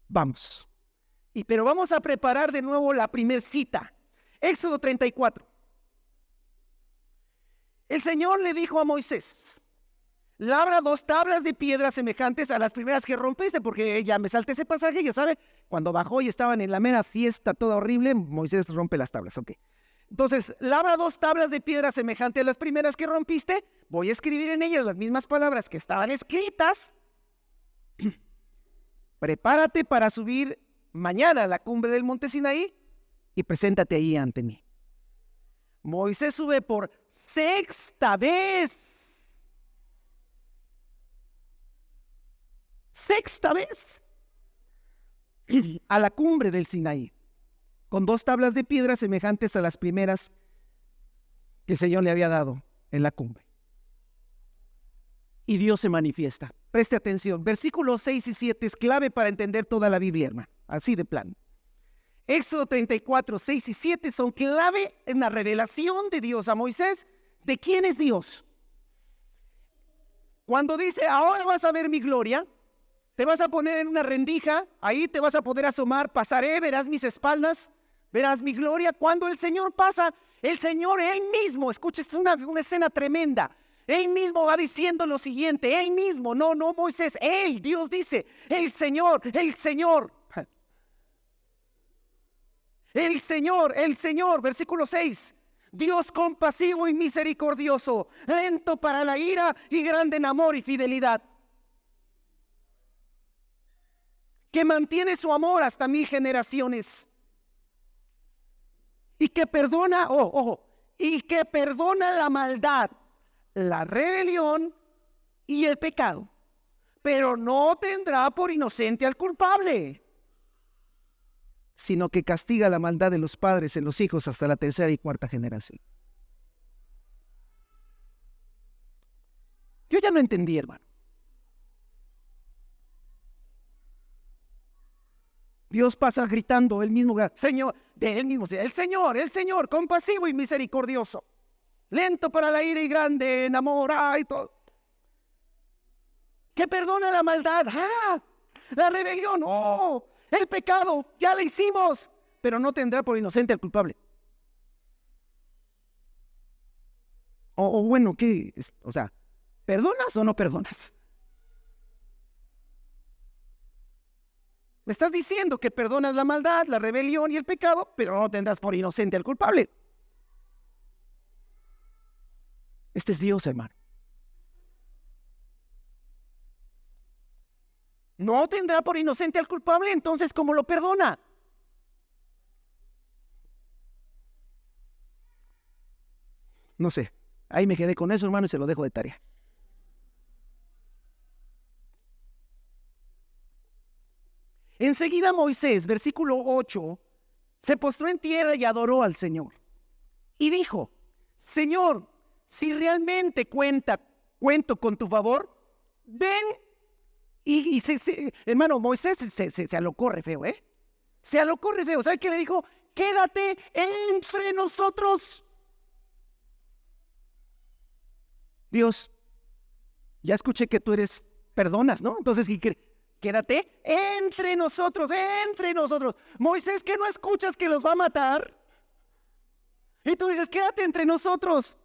vamos. Pero vamos a preparar de nuevo la primer cita. Éxodo 34. El Señor le dijo a Moisés: labra 2 tablas de piedra semejantes a las primeras que rompiste, porque ya me salté ese pasaje, ya sabe, cuando bajó y estaban en la mera fiesta toda horrible, Moisés rompe las tablas, ok. Entonces, labra 2 tablas de piedra semejantes a las primeras que rompiste, voy a escribir en ellas las mismas palabras que estaban escritas. Prepárate para subir mañana a la cumbre del monte Sinaí y preséntate ahí ante mí. Moisés sube por 6ª vez. 6ª vez a la cumbre del Sinaí, con 2 tablas de piedra semejantes a las primeras que el Señor le había dado en la cumbre. Y Dios se manifiesta. Preste atención, versículos 6 y 7 es clave para entender toda la Biblia, hermano, así de plano. Éxodo 34, 6 y 7 son clave en la revelación de Dios a Moisés de quién es Dios. Cuando dice, ahora vas a ver mi gloria, te vas a poner en una rendija, ahí te vas a poder asomar, pasaré, verás mis espaldas, verás mi gloria. Cuando el Señor pasa, el Señor Él mismo, escucha, es una escena tremenda. Él mismo va diciendo lo siguiente, Él mismo, no Moisés, Él, Dios dice, el Señor, versículo 6, Dios compasivo y misericordioso, lento para la ira y grande en amor y fidelidad, que mantiene su amor hasta 1000 generaciones, y que perdona, y que perdona la maldad, la rebelión y el pecado, pero no tendrá por inocente al culpable, sino que castiga la maldad de los padres en los hijos hasta la 3ª y 4ª generación. Yo ya no entendí, hermano. Dios pasa gritando, Él mismo, Señor, el Señor, compasivo y misericordioso, lento para la ira y grande en amor, y todo, que perdona la maldad, la rebelión, el pecado, ya lo hicimos, pero no tendrá por inocente al culpable. Bueno, ¿qué? O sea, ¿perdonas o no perdonas? Me estás diciendo que perdonas la maldad, la rebelión y el pecado, pero no tendrás por inocente al culpable. Este es Dios, hermano. No tendrá por inocente al culpable, entonces ¿cómo lo perdona? No sé, ahí me quedé con eso, hermano, y se lo dejo de tarea. Enseguida Moisés, versículo 8, se postró en tierra y adoró al Señor. Y dijo, Señor, si realmente cuento con tu favor, ven. Y hermano, Moisés se alocó re feo, Se alocó re feo. ¿Sabe qué le dijo? Quédate entre nosotros. Dios, ya escuché que tú perdonas, ¿no? Entonces, quédate entre nosotros. Moisés, ¿qué no escuchas que los va a matar? Y tú dices, quédate entre nosotros.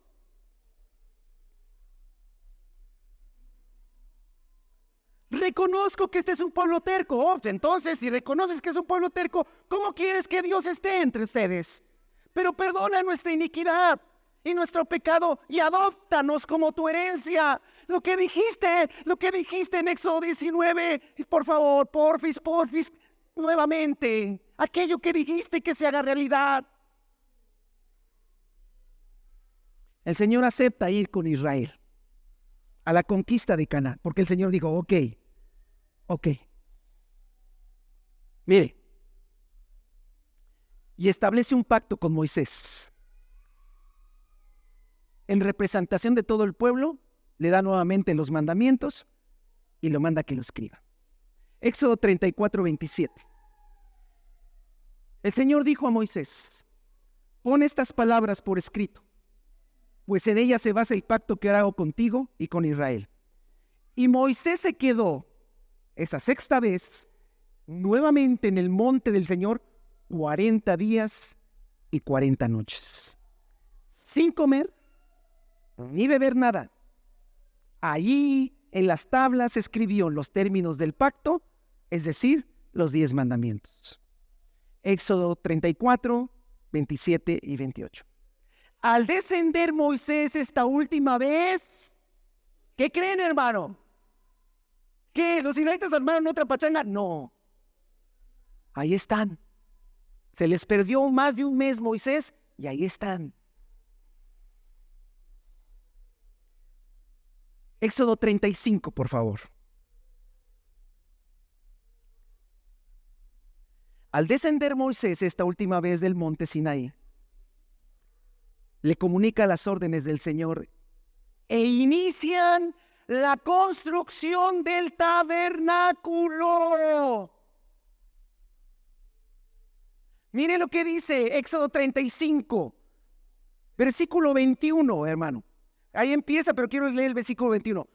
Reconozco que este es un pueblo terco. Entonces, si reconoces que es un pueblo terco, ¿cómo quieres que Dios esté entre ustedes? Pero perdona nuestra iniquidad y nuestro pecado y adóptanos como tu herencia. Lo que dijiste en Éxodo 19, por favor, porfis, nuevamente, aquello que dijiste que se haga realidad. El Señor acepta ir con Israel a la conquista de Canaán, porque el Señor dijo, ok. Mire, y establece un pacto con Moisés. En representación de todo el pueblo, le da nuevamente los mandamientos y lo manda que lo escriba. Éxodo 34:27. El Señor dijo a Moisés, pon estas palabras por escrito, pues en ellas se basa el pacto que hago contigo y con Israel. Y Moisés se quedó esa sexta vez nuevamente en el monte del Señor 40 días y 40 noches, sin comer ni beber nada. Allí en las tablas escribió los términos del pacto, es decir, los 10 mandamientos. Éxodo 34, 27 y 28. Al descender Moisés esta última vez, ¿qué creen, hermano? ¿Qué? ¿Los israelitas armaron otra pachanga? No. Ahí están. Se les perdió más de un mes Moisés y ahí están. Éxodo 35, por favor. Al descender Moisés esta última vez del monte Sinaí, le comunica las órdenes del Señor e inician la construcción del tabernáculo. Mire lo que dice Éxodo 35, versículo 21, hermano. Ahí empieza, pero quiero leer el versículo 21.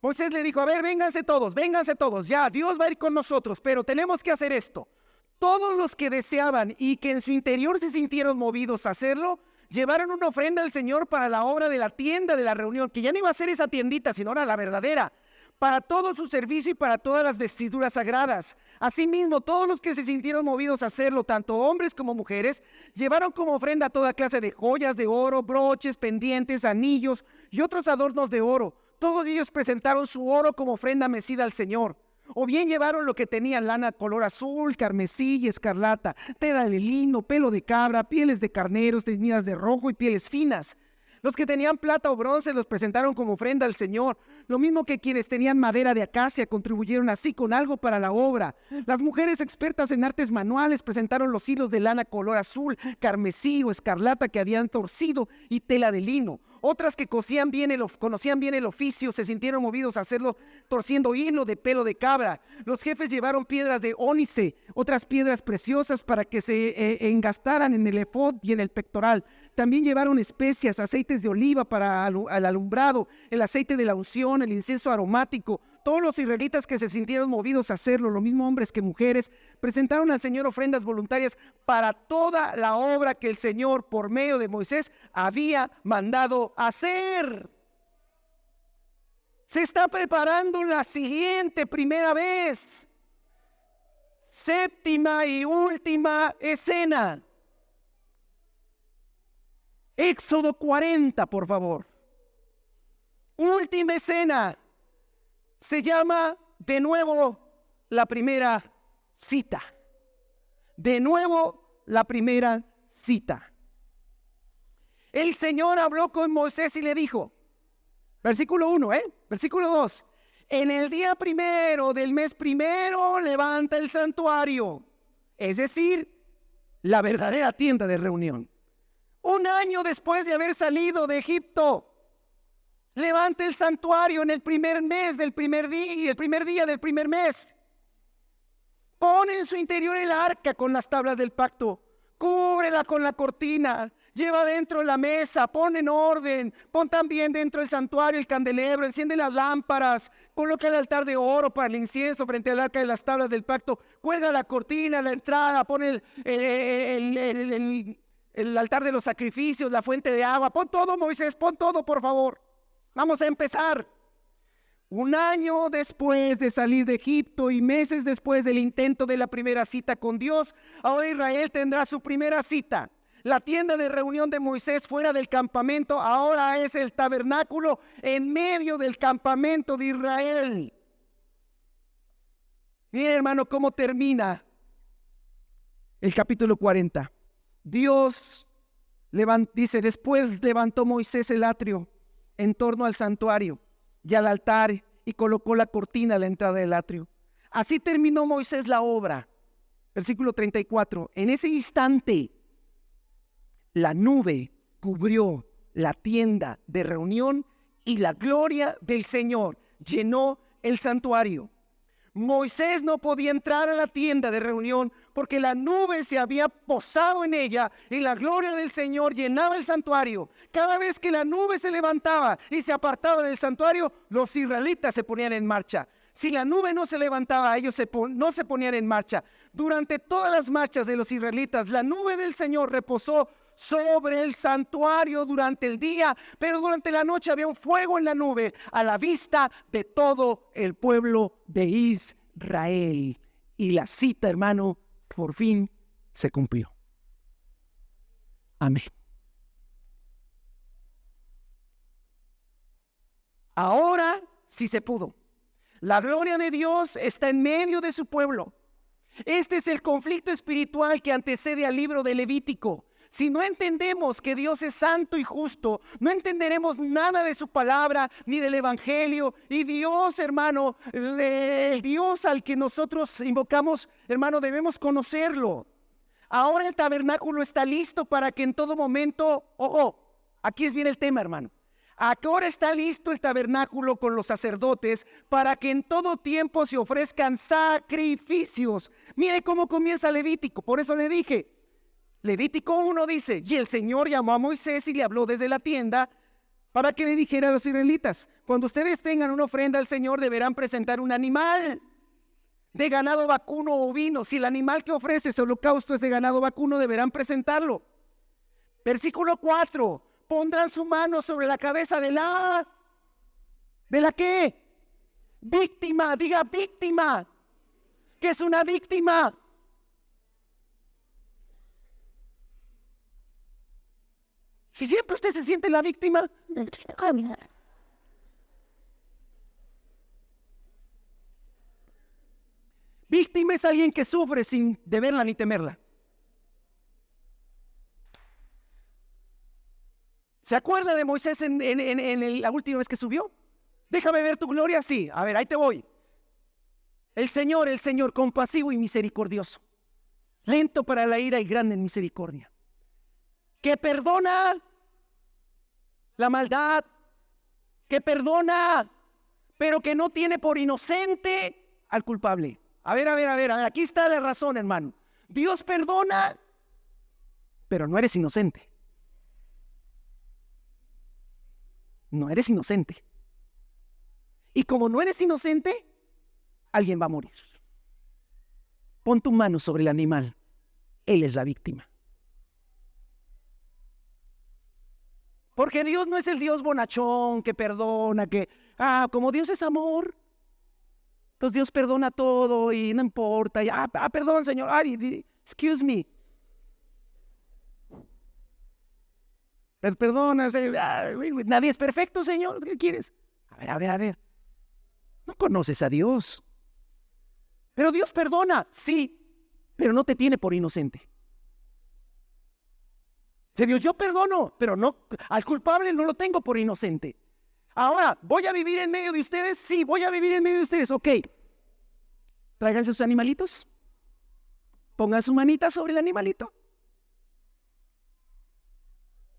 Moisés le dijo, a ver, vénganse todos, ya, Dios va a ir con nosotros, pero tenemos que hacer esto. Todos los que deseaban y que en su interior se sintieron movidos a hacerlo, llevaron una ofrenda al Señor para la obra de la tienda de la reunión, que ya no iba a ser esa tiendita, sino era la verdadera, para todo su servicio y para todas las vestiduras sagradas. Asimismo, todos los que se sintieron movidos a hacerlo, tanto hombres como mujeres, llevaron como ofrenda toda clase de joyas de oro, broches, pendientes, anillos y otros adornos de oro. Todos ellos presentaron su oro como ofrenda mecida al Señor. O bien llevaron lo que tenían: lana color azul, carmesí y escarlata, tela de lino, pelo de cabra, pieles de carneros teñidas de rojo y pieles finas. Los que tenían plata o bronce los presentaron como ofrenda al Señor. Lo mismo que quienes tenían madera de acacia contribuyeron así con algo para la obra. Las mujeres expertas en artes manuales presentaron los hilos de lana color azul, carmesí o escarlata que habían torcido y tela de lino. Otras que conocían bien el oficio se sintieron movidos a hacerlo torciendo hilo de pelo de cabra. Los jefes llevaron piedras de ónice, otras piedras preciosas para que se engastaran en el efod y en el pectoral. También llevaron especias, aceites de oliva para el alumbrado, el aceite de la unción, el incienso aromático. Todos los israelitas que se sintieron movidos a hacerlo, lo mismo hombres que mujeres, presentaron al Señor ofrendas voluntarias para toda la obra que el Señor, por medio de Moisés, había mandado hacer. Se está preparando la siguiente primera vez, séptima y última escena. Éxodo 40, por favor. Última escena. Se llama de nuevo la primera cita. De nuevo la primera cita. El Señor habló con Moisés y le dijo, versículo 1, versículo 2. En el día primero del mes primero levanta el santuario, es decir, la verdadera tienda de reunión. Un año después de haber salido de Egipto, levanta el santuario en el primer mes del primer día, el primer día del primer mes. Pone en su interior el arca con las tablas del pacto, cúbrela con la cortina, lleva dentro la mesa, pon en orden, pon también dentro del santuario el candelabro, enciende las lámparas, coloca el altar de oro para el incienso frente al arca de las tablas del pacto, cuelga la cortina, la entrada, pon el altar de los sacrificios, la fuente de agua, pon todo, Moisés, pon todo, por favor. Vamos a empezar. Un año después de salir de Egipto y meses después del intento de la primera cita con Dios, ahora Israel tendrá su primera cita. La tienda de reunión de Moisés fuera del campamento ahora es el tabernáculo en medio del campamento de Israel. Miren, hermano, cómo termina el capítulo 40. Dios dice, después levantó Moisés el atrio en torno al santuario y al altar y colocó la cortina a la entrada del atrio. Así terminó Moisés la obra. Versículo 34. En ese instante, la nube cubrió la tienda de reunión y la gloria del Señor llenó el santuario. Moisés no podía entrar a la tienda de reunión porque la nube se había posado en ella y la gloria del Señor llenaba el santuario. Cada vez que la nube se levantaba y se apartaba del santuario, los israelitas se ponían en marcha. Si la nube no se levantaba, ellos no se ponían en marcha. Durante todas las marchas de los israelitas, la nube del Señor reposó sobre el santuario durante el día, pero durante la noche había un fuego en la nube a la vista de todo el pueblo de Israel. Y la cita, hermano, por fin se cumplió. Amén. Ahora sí se pudo. La gloria de Dios está en medio de su pueblo. Este es el conflicto espiritual que antecede al libro de Levítico. Si no entendemos que Dios es santo y justo, no entenderemos nada de su palabra ni del evangelio. Y Dios, hermano, el Dios al que nosotros invocamos, hermano, debemos conocerlo. Ahora el tabernáculo está listo para que en todo momento, aquí es bien el tema, hermano. Ahora está listo el tabernáculo con los sacerdotes para que en todo tiempo se ofrezcan sacrificios. Mire cómo comienza Levítico, por eso le dije. Levítico 1 dice, y el Señor llamó a Moisés y le habló desde la tienda para que le dijera a los israelitas, cuando ustedes tengan una ofrenda al Señor deberán presentar un animal de ganado vacuno o ovino. Si el animal que ofrece ese holocausto es de ganado vacuno, deberán presentarlo. Versículo 4, pondrán su mano sobre la cabeza ¿de la qué? Víctima, diga víctima. ¿Qué es una víctima? Si siempre usted se siente la víctima. Víctima es alguien que sufre sin deberla ni temerla. ¿Se acuerda de Moisés en la última vez que subió? Déjame ver tu gloria, sí. A ver, ahí te voy. El Señor, compasivo y misericordioso, lento para la ira y grande en misericordia, que perdona la maldad, que perdona, pero que no tiene por inocente al culpable. A ver, aquí está la razón, hermano. Dios perdona, pero no eres inocente. No eres inocente. Y como no eres inocente, alguien va a morir. Pon tu mano sobre el animal. Él es la víctima. Porque Dios no es el Dios bonachón que perdona, como Dios es amor, entonces Dios perdona todo y no importa. Perdón, Señor, excuse me. Perdona, nadie es perfecto, Señor, ¿qué quieres? A ver. No conoces a Dios. Pero Dios perdona, sí, pero no te tiene por inocente. Dios, yo perdono, pero no, al culpable no lo tengo por inocente. Ahora, ¿voy a vivir en medio de ustedes? Sí, voy a vivir en medio de ustedes, ok. Tráiganse sus animalitos. Pongan su manita sobre el animalito.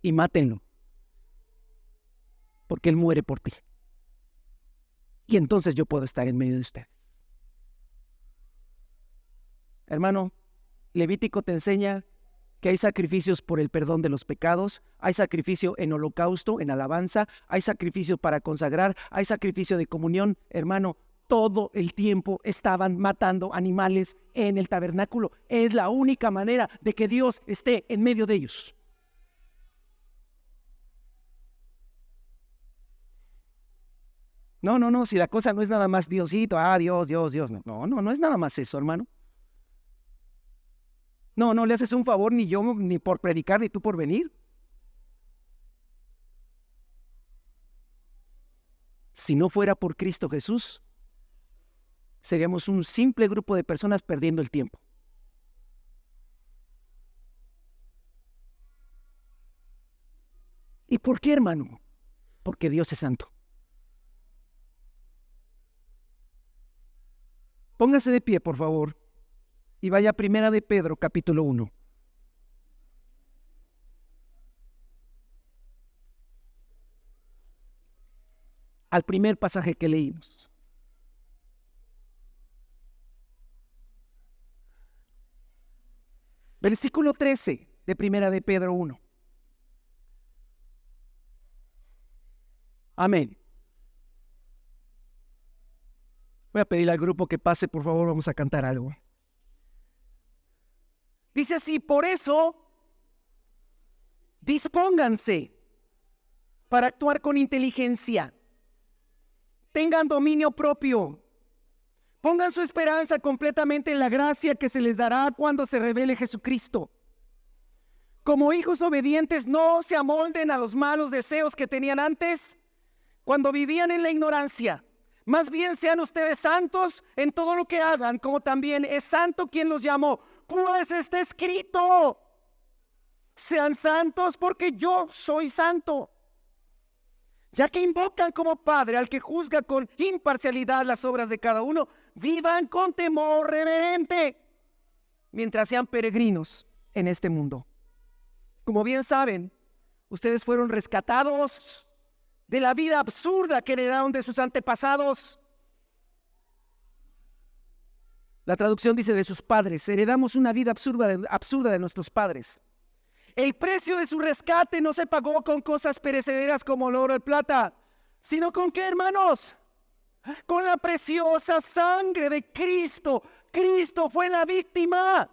Y mátenlo. Porque Él muere por ti. Y entonces yo puedo estar en medio de ustedes. Hermano, Levítico te enseña que hay sacrificios por el perdón de los pecados, hay sacrificio en holocausto, en alabanza, hay sacrificio para consagrar, hay sacrificio de comunión. Hermano, todo el tiempo estaban matando animales en el tabernáculo. Es la única manera de que Dios esté en medio de ellos. No, si la cosa no es nada más Diosito, Dios. No es nada más eso, hermano. No, no le haces un favor ni yo, ni por predicar, ni tú por venir. Si no fuera por Cristo Jesús, seríamos un simple grupo de personas perdiendo el tiempo. ¿Y por qué, hermano? Porque Dios es santo. Póngase de pie, por favor, y vaya a Primera de Pedro, capítulo 1. Al primer pasaje que leímos. Versículo 13 de Primera de Pedro 1. Amén. Voy a pedirle al grupo que pase, por favor, vamos a cantar algo. Dice así: por eso, dispónganse para actuar con inteligencia. Tengan dominio propio. Pongan su esperanza completamente en la gracia que se les dará cuando se revele Jesucristo. Como hijos obedientes, no se amolden a los malos deseos que tenían antes cuando vivían en la ignorancia. Más bien sean ustedes santos en todo lo que hagan, como también es santo quien los llamó. Pues está escrito: sean santos porque yo soy santo. Ya que invocan como Padre al que juzga con imparcialidad las obras de cada uno, vivan con temor reverente mientras sean peregrinos en este mundo. Como bien saben, ustedes fueron rescatados de la vida absurda que heredaron de sus antepasados. La traducción dice de sus padres. Heredamos una vida absurda de nuestros padres. El precio de su rescate no se pagó con cosas perecederas como el oro y plata, sino ¿con qué, hermanos? Con la preciosa sangre de Cristo. Cristo fue la víctima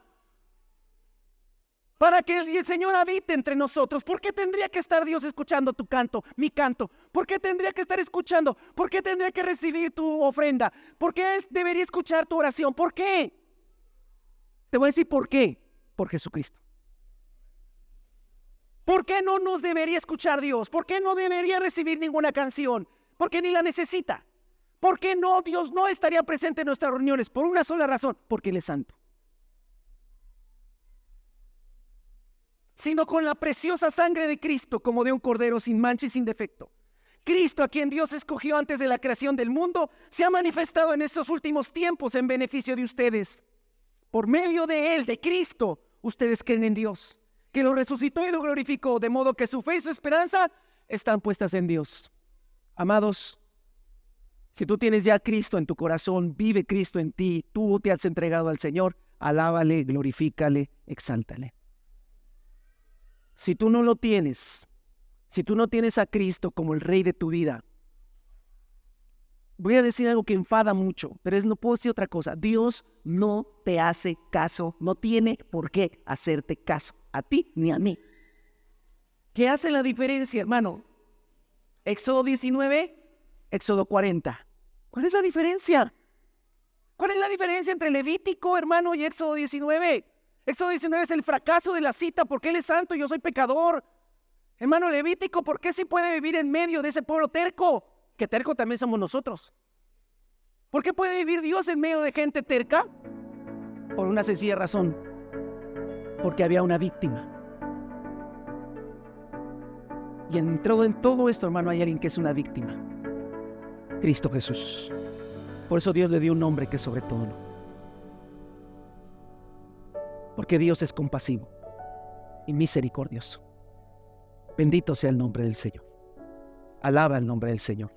para que el Señor habite entre nosotros. ¿Por qué tendría que estar Dios escuchando tu canto, mi canto? ¿Por qué tendría que estar escuchando? ¿Por qué tendría que recibir tu ofrenda? ¿Por qué debería escuchar tu oración? ¿Por qué? Te voy a decir por qué. Por Jesucristo. ¿Por qué no nos debería escuchar Dios? ¿Por qué no debería recibir ninguna canción? Porque ni la necesita. ¿Por qué no? Dios no estaría presente en nuestras reuniones por una sola razón: porque Él es santo. Sino con la preciosa sangre de Cristo, como de un cordero sin mancha y sin defecto. Cristo, a quien Dios escogió antes de la creación del mundo, se ha manifestado en estos últimos tiempos en beneficio de ustedes. Por medio de Él, de Cristo, ustedes creen en Dios, que lo resucitó y lo glorificó, de modo que su fe y su esperanza están puestas en Dios. Amados, si tú tienes ya a Cristo en tu corazón, vive Cristo en ti, tú te has entregado al Señor, alábale, glorifícale, exáltale. Si tú no lo tienes, si tú no tienes a Cristo como el Rey de tu vida, voy a decir algo que enfada mucho, pero no puedo decir otra cosa. Dios no te hace caso, no tiene por qué hacerte caso, a ti ni a mí. ¿Qué hace la diferencia, hermano? Éxodo 19, Éxodo 40. ¿Cuál es la diferencia? ¿Cuál es la diferencia entre Levítico, hermano, y Éxodo 19? Éxodo 19 es el fracaso de la cita, porque Él es santo y yo soy pecador. Hermano, Levítico, ¿por qué sí puede vivir en medio de ese pueblo terco? Que terco también somos nosotros. ¿Por qué puede vivir Dios en medio de gente terca? Por una sencilla razón: porque había una víctima. Y en todo esto, hermano, hay alguien que es una víctima: Cristo Jesús. Por eso Dios le dio un nombre que es sobre todo nombre. Porque Dios es compasivo y misericordioso. Bendito sea el nombre del Señor. Alaba el nombre del Señor.